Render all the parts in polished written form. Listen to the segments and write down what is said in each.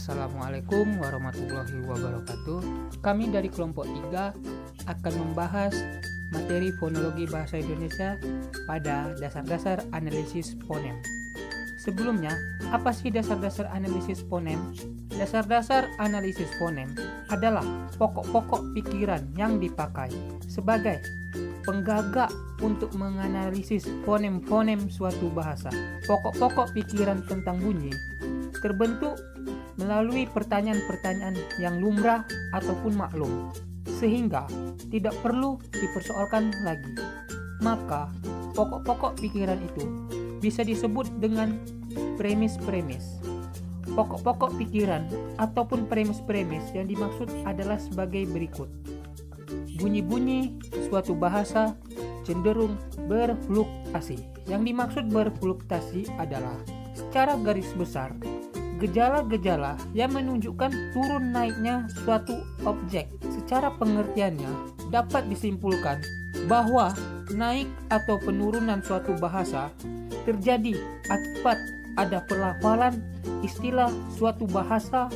Assalamualaikum warahmatullahi wabarakatuh. Kami dari kelompok 3 akan membahas materi fonologi bahasa Indonesia pada dasar-dasar analisis fonem. Sebelumnya, apa sih dasar-dasar analisis fonem? Dasar-dasar analisis fonem adalah pokok-pokok pikiran yang dipakai sebagai penggagak untuk menganalisis fonem-fonem suatu bahasa. Pokok-pokok pikiran tentang bunyi terbentuk melalui pertanyaan-pertanyaan yang lumrah ataupun maklum, sehingga tidak perlu dipersoalkan lagi. Maka, pokok-pokok pikiran itu bisa disebut dengan premis-premis. Pokok-pokok pikiran ataupun premis-premis yang dimaksud adalah sebagai berikut. Bunyi-bunyi suatu bahasa cenderung berfluktasi. Yang dimaksud berfluktasi adalah secara garis besar gejala-gejala yang menunjukkan turun naiknya suatu objek. Secara pengertiannya dapat disimpulkan bahwa naik atau penurunan suatu bahasa terjadi akibat ada pelafalan istilah suatu bahasa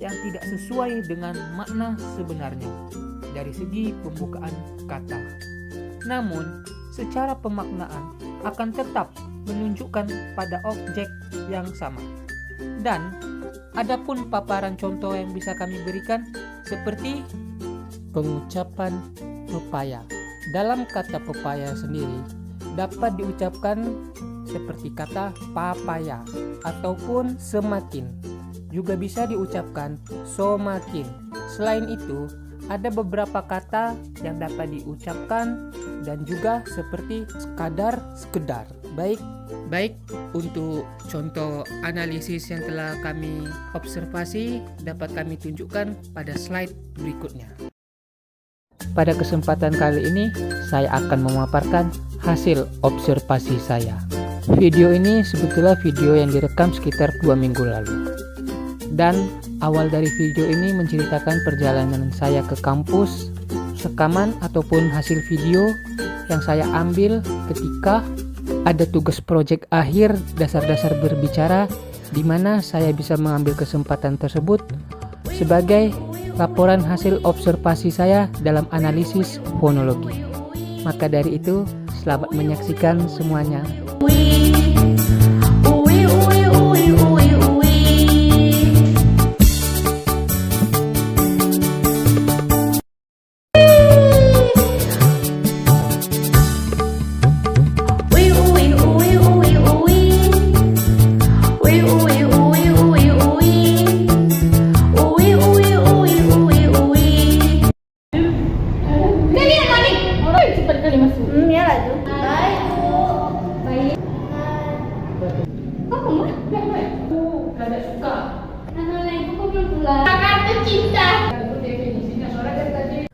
yang tidak sesuai dengan makna sebenarnya dari segi pembukaan kata. Namun, secara pemaknaan akan tetap menunjukkan pada objek yang sama. Dan adapun paparan contoh yang bisa kami berikan seperti pengucapan pepaya. Dalam kata pepaya sendiri dapat diucapkan seperti kata papaya ataupun semakin. Juga bisa diucapkan somakin. Selain itu, ada beberapa kata yang dapat diucapkan dan juga seperti sekadar, sekedar. Baik, untuk contoh analisis yang telah kami observasi dapat kami tunjukkan pada slide berikutnya. Pada kesempatan kali ini, saya akan memaparkan hasil observasi saya. Video ini sebetulnya video yang direkam sekitar 2 minggu lalu. Dan awal dari video ini menceritakan perjalanan saya ke kampus, rekaman ataupun hasil video yang saya ambil ketika ada tugas proyek akhir dasar-dasar berbicara, di mana saya bisa mengambil kesempatan tersebut sebagai laporan hasil observasi saya dalam analisis fonologi. Maka dari itu, selamat menyaksikan semuanya.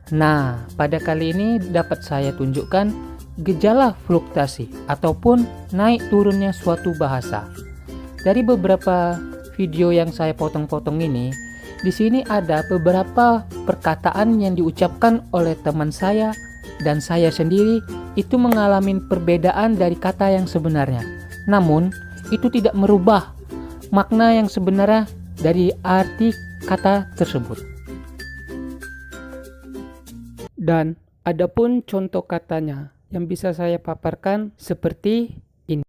Nah, pada kali ini dapat saya tunjukkan gejala fluktasi ataupun naik turunnya suatu bahasa. Dari beberapa video yang saya potong-potong ini, di sini ada beberapa perkataan yang diucapkan oleh teman saya dan saya sendiri itu mengalami perbedaan dari kata yang sebenarnya. Namun, itu tidak merubah makna yang sebenarnya dari arti kata tersebut. Dan adapun contoh katanya yang bisa saya paparkan seperti ini.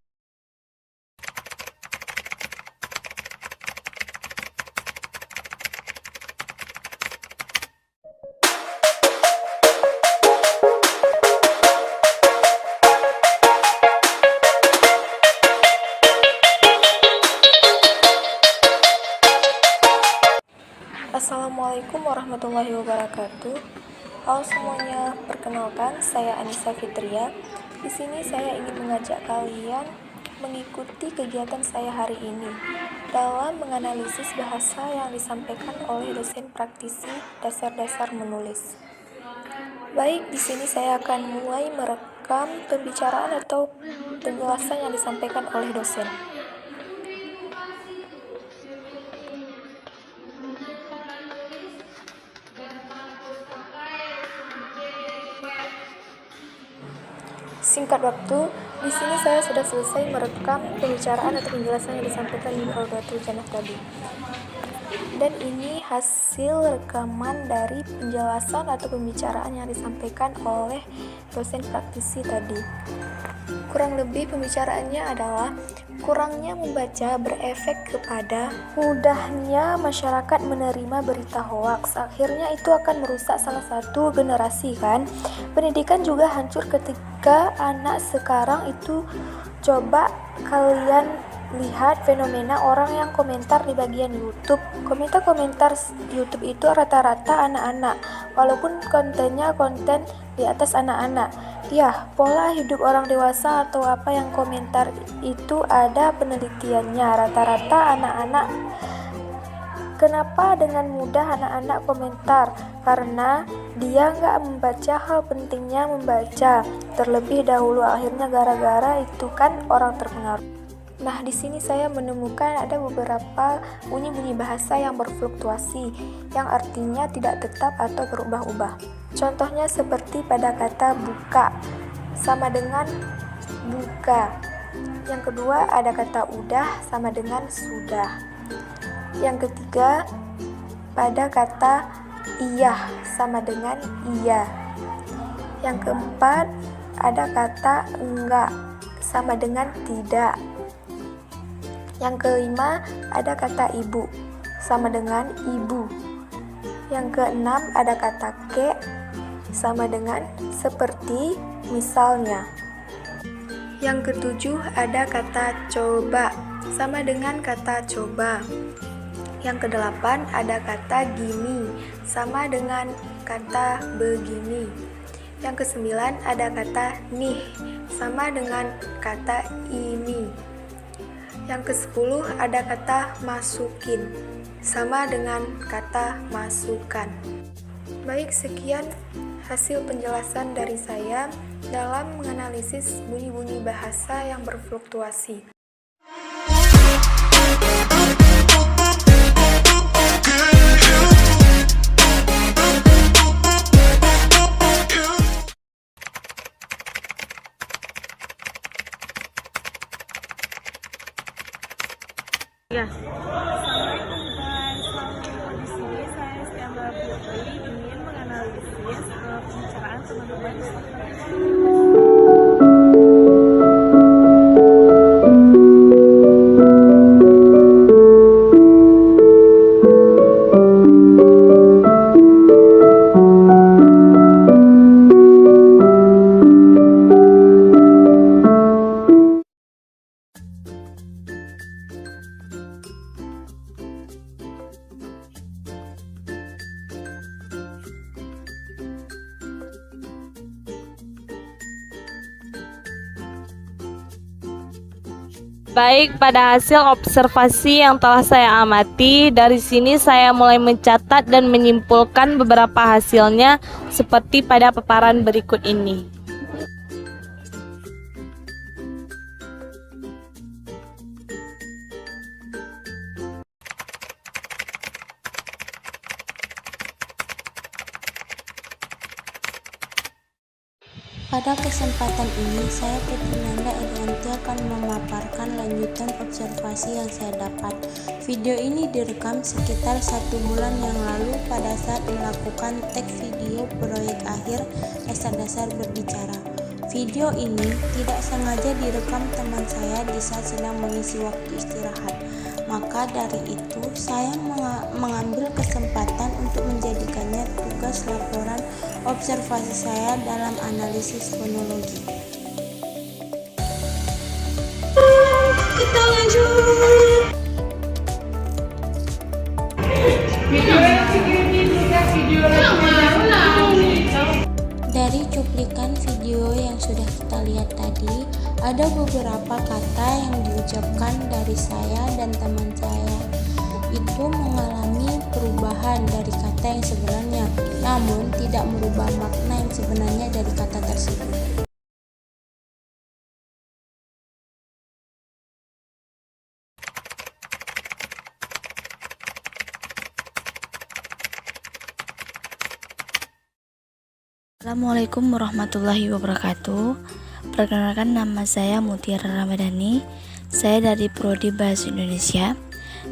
Assalamualaikum warahmatullahi wabarakatuh. Halo semuanya, perkenalkan saya Anissa Fitria. Di sini saya ingin mengajak kalian mengikuti kegiatan saya hari ini dalam menganalisis bahasa yang disampaikan oleh dosen praktisi dasar-dasar menulis. Baik, di sini saya akan mulai merekam pembicaraan atau penjelasan yang disampaikan oleh dosen. Singkat waktu, di sini saya sudah selesai merekam pembicaraan atau penjelasan yang disampaikan di Raudatul Jannah tadi. Dan ini hasil rekaman dari penjelasan atau pembicaraan yang disampaikan oleh dosen praktisi tadi. Kurang lebih pembicaraannya adalah kurangnya membaca berefek kepada mudahnya masyarakat menerima berita hoaks. Akhirnya itu akan merusak salah satu generasi kan. Pendidikan juga hancur ketika anak sekarang itu, coba kalian lihat fenomena orang yang komentar di bagian YouTube. Komentar YouTube itu rata-rata anak-anak, walaupun kontennya konten di atas anak-anak. Ya, pola hidup orang dewasa atau apa yang komentar itu ada penelitiannya. Rata-rata anak-anak. Kenapa dengan mudah anak-anak komentar? Karena dia nggak membaca hal pentingnya membaca terlebih dahulu. Akhirnya gara-gara itu kan orang terpengaruh. Nah, di sini saya menemukan ada beberapa bunyi-bunyi bahasa yang berfluktuasi, yang artinya tidak tetap atau berubah-ubah. Contohnya seperti pada kata buka, sama dengan buka. Yang kedua ada kata udah, sama dengan sudah. Yang ketiga pada kata iya, sama dengan iya. Yang keempat ada kata enggak, sama dengan tidak. Yang kelima ada kata ibu, sama dengan ibu. Yang keenam ada kata ke, sama dengan seperti, misalnya. Yang ketujuh ada kata coba, sama dengan kata coba. Yang kedelapan ada kata gini, sama dengan kata begini. Yang kesembilan ada kata nih, sama dengan kata ini. Yang ke-10 ada kata masukin, sama dengan kata masukkan. Baik, sekian hasil penjelasan dari saya dalam menganalisis bunyi-bunyi bahasa yang berfluktuasi. Ya. Assalamualaikum guys, halo. Di sini saya Istianra Putri ingin menganalisis pembicaraan teman-teman. Baik, pada hasil observasi yang telah saya amati, dari sini saya mulai mencatat dan menyimpulkan beberapa hasilnya seperti pada paparan berikut ini. Pada kesempatan ini, saya Putri Nanda Edianti akan memaparkan lanjutan observasi yang saya dapat. Video ini direkam sekitar 1 bulan yang lalu pada saat melakukan tag video proyek akhir dasar-dasar berbicara. Video ini tidak sengaja direkam teman saya di saat sedang mengisi waktu istirahat. Maka dari itu, saya mengambil kesempatan untuk menjadikannya tugas laporan observasi saya dalam analisis fonologi. Kita lanjut. Dari cuplikan video yang sudah kita lihat tadi, ada beberapa kata yang diucapkan dari saya dan teman saya. Itu mengalami perubahan dari kata yang sebenarnya, namun tidak merubah makna yang sebenarnya dari kata tersebut. Assalamualaikum warahmatullahi wabarakatuh. Perkenalkan, nama saya Mutiara Ramadhani. Saya dari Prodi Bahasa Indonesia.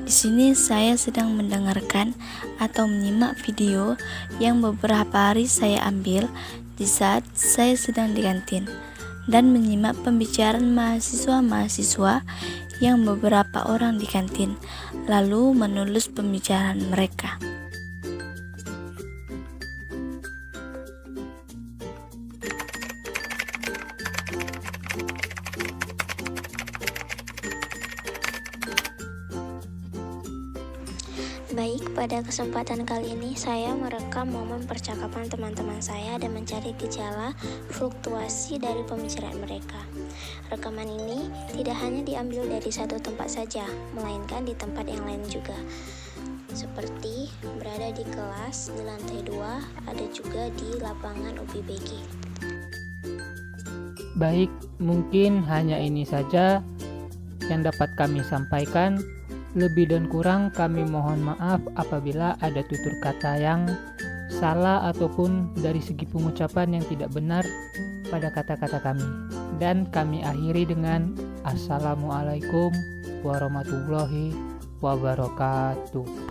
Di sini saya sedang mendengarkan atau menyimak video yang beberapa hari saya ambil di saat saya sedang di kantin dan menyimak pembicaraan mahasiswa-mahasiswa yang beberapa orang di kantin, lalu menulis pembicaraan mereka. Baik, pada kesempatan kali ini saya merekam momen percakapan teman-teman saya dan mencari gejala fluktuasi dari pembicaraan mereka. Rekaman ini tidak hanya diambil dari satu tempat saja, melainkan di tempat yang lain juga. Seperti berada di kelas di lantai 2, ada juga di lapangan UPBG. Baik, mungkin hanya ini saja yang dapat kami sampaikan. Lebih dan kurang kami mohon maaf apabila ada tutur kata yang salah ataupun dari segi pengucapan yang tidak benar pada kata-kata kami. Dan kami akhiri dengan Assalamualaikum warahmatullahi wabarakatuh.